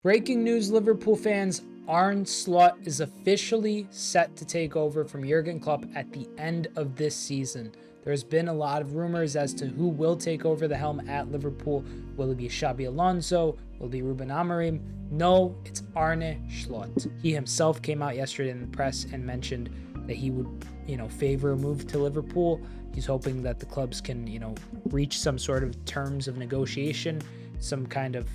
Breaking news, Liverpool fans. Arne Slot is officially set to take over from Jurgen Klopp at the end of this season. There's been a lot of rumors as to who will take over the helm at Liverpool. Will it be Xabi Alonso? Will it be Ruben Amorim? No, it's Arne Slot. He himself came out yesterday in the press and mentioned that he would, favor a move to Liverpool. He's hoping that the clubs can, reach some sort of terms of negotiation, some kind of,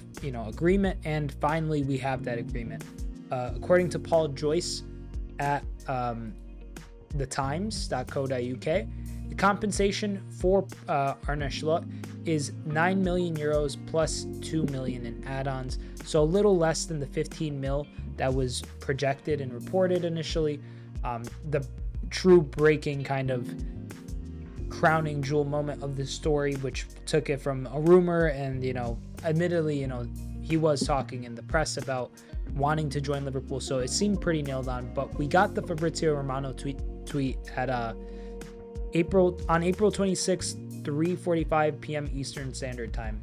agreement. And finally, we have that agreement. According to Paul Joyce at thetimes.co.uk, the compensation for Arne Slot is 9 million euros plus 2 million in add-ons. So a little less than the 15 mil that was projected and reported initially. The true breaking kind of crowning jewel moment of the story, which took it from a rumor and, admittedly, he was talking in the press about wanting to join Liverpool, so it seemed pretty nailed on. But we got the Fabrizio Romano tweet at April 26th, 3:45 p.m. Eastern Standard Time.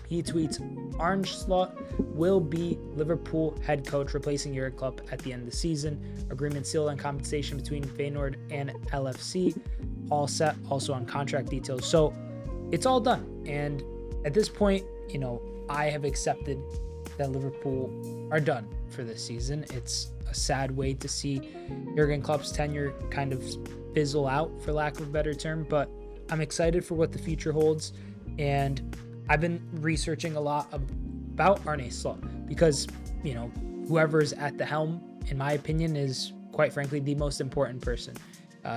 He tweets, Arne Slot will be Liverpool head coach, replacing Jurgen Klopp at the end of the season. Agreement sealed on compensation between Feyenoord and LFC. All set, also on contract details. So it's all done. And at this point, I have accepted that Liverpool are done for this season. It's a sad way to see Jurgen Klopp's tenure kind of fizzle out, for lack of a better term, but I'm excited for what the future holds. And I've been researching a lot about Arne Slot because, whoever's at the helm, in my opinion, is quite frankly the most important person.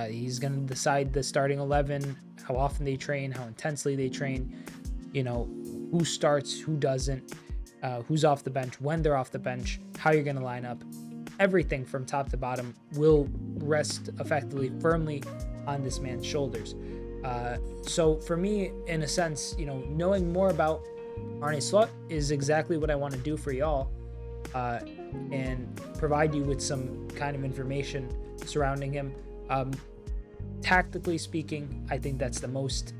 He's going to decide the starting 11, how often they train, how intensely they train, who starts, who doesn't, who's off the bench, when they're off the bench, how you're going to line up. Everything from top to bottom will rest effectively, firmly on this man's shoulders. So for me, in a sense, knowing more about Arne Slot is exactly what I want to do for y'all, and provide you with some kind of information surrounding him. Tactically speaking, I think that's the most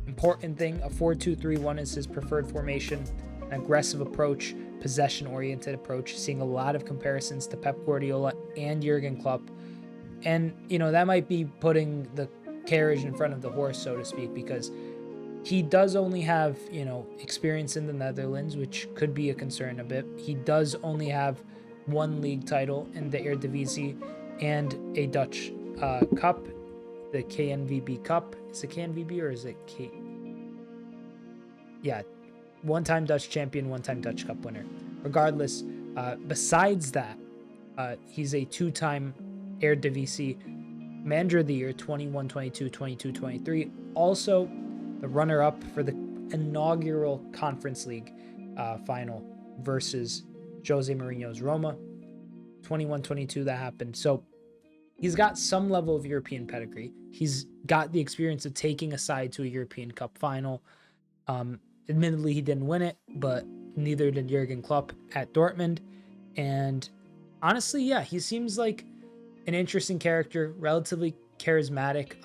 important thing. A 4-2-3-1 is his preferred formation, an aggressive approach, possession-oriented approach, seeing a lot of comparisons to Pep Guardiola and Jurgen Klopp. And, that might be putting the carriage in front of the horse, so to speak, because he does only have, experience in the Netherlands, which could be a concern a bit. He does only have one league title in the Eredivisie and a Dutch Cup, the KNVB Cup. Is it KNVB or is it K? Yeah, one-time Dutch champion, one-time Dutch Cup winner. Regardless, besides that, he's a two-time Eredivisie Manager of the Year, 21-22, 22-23. Also, the runner-up for the inaugural Conference League final versus Jose Mourinho's Roma. 21-22 that happened. So he's got some level of European pedigree. He's got the experience of taking a side to a European Cup final. Admittedly, he didn't win it, but neither did Jurgen Klopp at Dortmund. And honestly, yeah, he seems like an interesting character, relatively charismatic.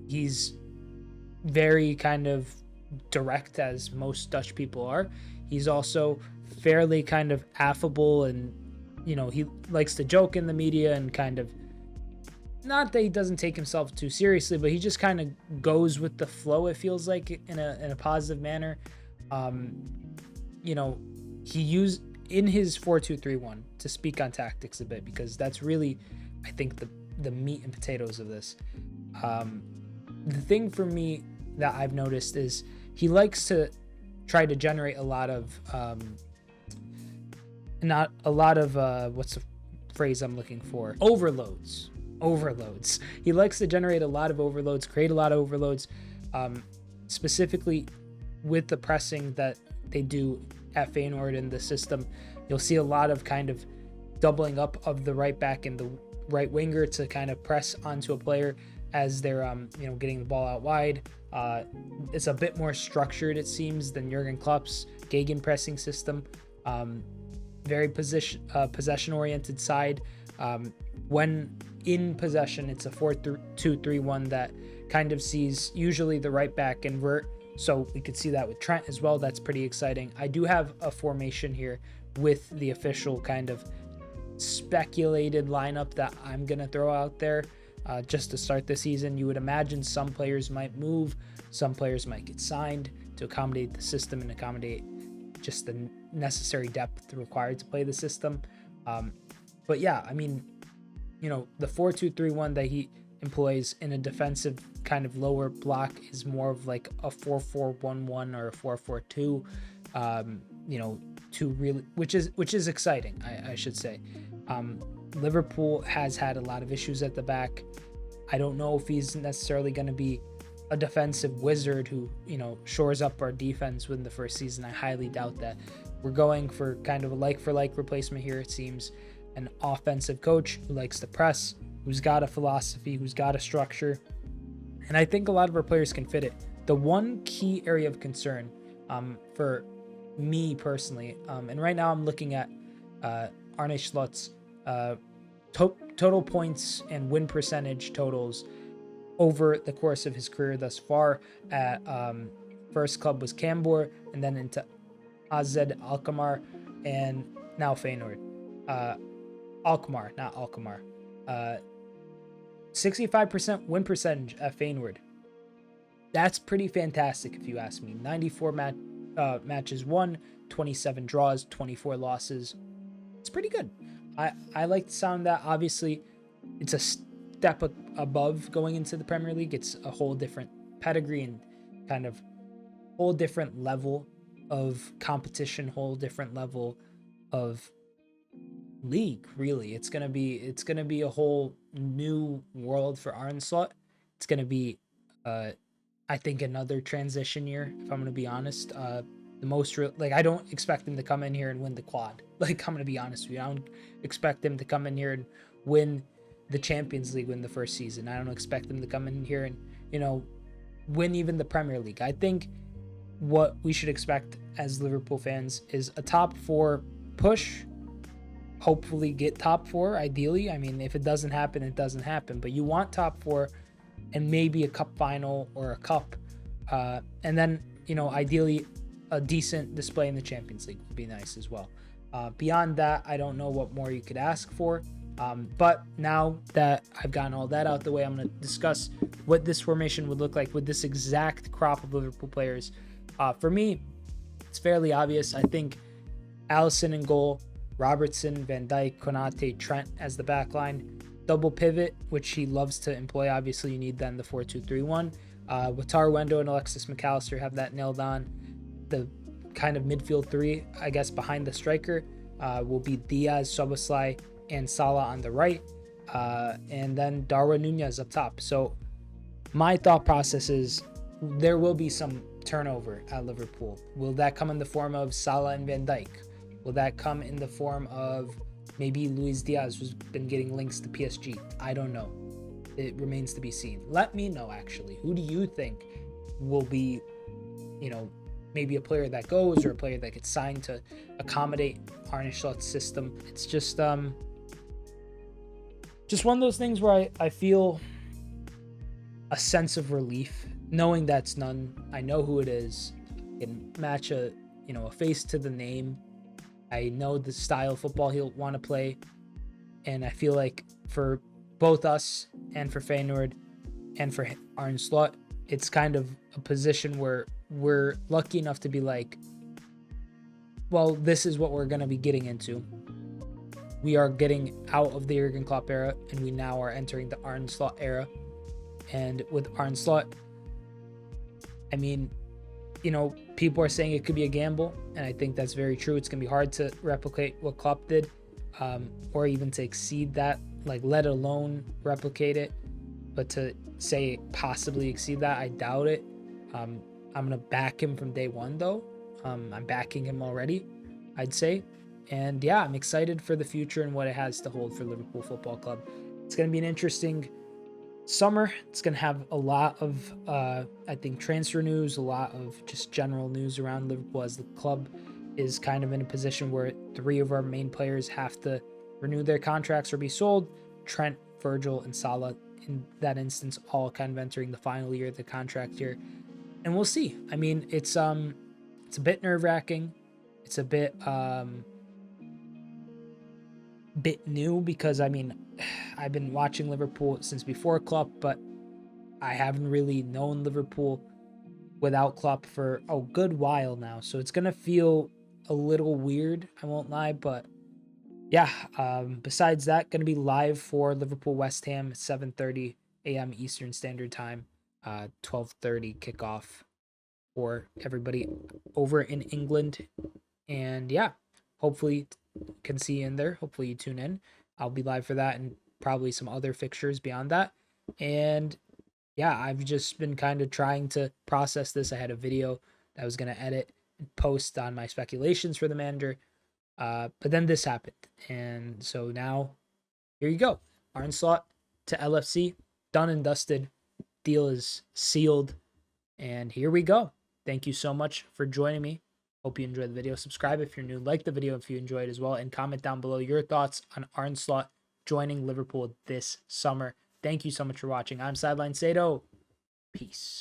He's very kind of direct, as most Dutch people are. He's also fairly kind of affable, and he likes to joke in the media and kind of, not that he doesn't take himself too seriously, but he just kind of goes with the flow, it feels like, in a positive manner. He used in his 4-2-3-1 to speak on tactics a bit, because that's really, I think, the meat and potatoes of this. The thing for me that I've noticed is he likes to try to generate a lot of what's the phrase I'm looking for? Overloads. He likes to generate a lot of overloads, create a lot of overloads, specifically with the pressing that they do at Feyenoord in the system. You'll see a lot of kind of doubling up of the right back and the right winger to kind of press onto a player as they're getting the ball out wide. It's a bit more structured, it seems, than Jurgen Klopp's gegenpressing system. Very possession oriented side. When in possession, it's a 4-2-3-1 that kind of sees usually the right back invert So we could see that with Trent as well. That's pretty exciting. I do have a formation here with the official kind of speculated lineup that I'm going to throw out there just to start the season. You would imagine some players might move, some players might get signed to accommodate the system and accommodate just the necessary depth required to play the system. But yeah, I mean, you know, the 4-2-3-1 that he employs in a defensive kind of lower block is more of like a 4-4-1-1 or a 4-4-2, you know, to really, which is exciting, I should say. Liverpool has had a lot of issues at the back. I don't know if he's necessarily going to be a defensive wizard who, you know, shores up our defense within the first season. I highly doubt that. We're going for kind of a like-for-like replacement here, it seems. An offensive coach who likes to press, who's got a philosophy, who's got a structure. And I think a lot of our players can fit it. The one key area of concern for me personally, and right now I'm looking at Arne Slot's total points and win percentage totals over the course of his career thus far. At first club was Cambor, and then into AZ Alkmaar, and now Feyenoord. Alkmaar, not Alkmaar. 65% win percentage at Feyenoord. That's pretty fantastic if you ask me. 94 matches won, 27 draws, 24 losses. It's pretty good. I like the sound of that. Obviously, it's a step above going into the Premier League. It's a whole different pedigree and kind of whole different level of competition, whole different level of league. Really, it's gonna be a whole new world for Arne Slot. It's gonna be, I think, another transition year. If I'm gonna be honest, I don't expect him to come in here and win the quad. Like, I'm gonna be honest with you, I don't expect him to come in here and win the Champions League in the first season. I don't expect him to come in here and, you know, win even the Premier League. I think what we should expect as Liverpool fans is a top 4 push. Hopefully get top 4, ideally. I mean, if it doesn't happen, it doesn't happen. But you want top 4 and maybe a cup final or a cup. And then, you know, ideally a decent display in the Champions League would be nice as well. Beyond that, I don't know what more you could ask for. But now that I've gotten all that out the way, I'm going to discuss what this formation would look like with this exact crop of Liverpool players. For me, it's fairly obvious. I think Alisson in goal, Robertson, Van Dijk, Konate, Trent as the back line. Double pivot, which he loves to employ. Obviously, you need that in the 4-2-3-1. Wataru Endo and Alexis McAllister have that nailed on. The kind of midfield 3, I guess, behind the striker will be Diaz, Szoboszlai, and Salah on the right. And then Darwin Nunez up top. So my thought process is there will be some turnover at Liverpool. Will that come in the form of Salah and Van Dijk? Will that come in the form of maybe Luis Diaz, who's been getting links to PSG? I don't know. It remains to be seen. Let me know, actually. Who do you think will be, you know, maybe a player that goes or a player that gets signed to accommodate Arne Slot's system? It's just one of those things where I feel a sense of relief knowing that's none. I know who it is. I can match a face to the name. I know the style of football he'll want to play. And I feel like for both us and for Feyenoord and for Arne Slot, it's kind of a position where we're lucky enough to be like, well, this is what we're going to be getting into. We are getting out of the Jurgen Klopp era, and we now are entering the Arne Slot era. And with Arne Slot, I mean, you know, people are saying it could be a gamble, and I think that's very true. It's going to be hard to replicate what Klopp did, or even to exceed that, like, let alone replicate it. But to say possibly exceed that, I doubt it. I'm going to back him from day one, though. I'm backing him already, I'd say. And yeah, I'm excited for the future and what it has to hold for Liverpool Football Club. It's going to be an interesting summer. It's going to have a lot of, I think, transfer news, a lot of just general news around Liverpool, as the club is kind of in a position where 3 of our main players have to renew their contracts or be sold. Trent, Virgil, and Salah, in that instance, all kind of entering the final year of the contract here. and we'll see. I mean, it's a bit nerve-wracking. It's a bit new because, I mean, I've been watching Liverpool since before Klopp, but I haven't really known Liverpool without Klopp for a good while now. So it's gonna feel a little weird, I won't lie, but yeah. Besides that, gonna be live for Liverpool West Ham, 7:30 a.m. Eastern Standard Time, 12:30 kickoff for everybody over in England. And yeah, hopefully can see you in there. Hopefully you tune in. I'll be live for that and probably some other fixtures beyond that. And yeah, I've just been kind of trying to process this. I had a video that I was going to edit and post on my speculations for the manager. But then this happened. And so now, here you go. Arne Slot to LFC. Done and dusted. Deal is sealed. And here we go. Thank you so much for joining me. Hope you enjoyed the video. Subscribe if you're new. Like the video if you enjoyed as well. And comment down below your thoughts on Arne Slot joining Liverpool this summer. Thank you so much for watching. I'm Sideline Sato. Peace.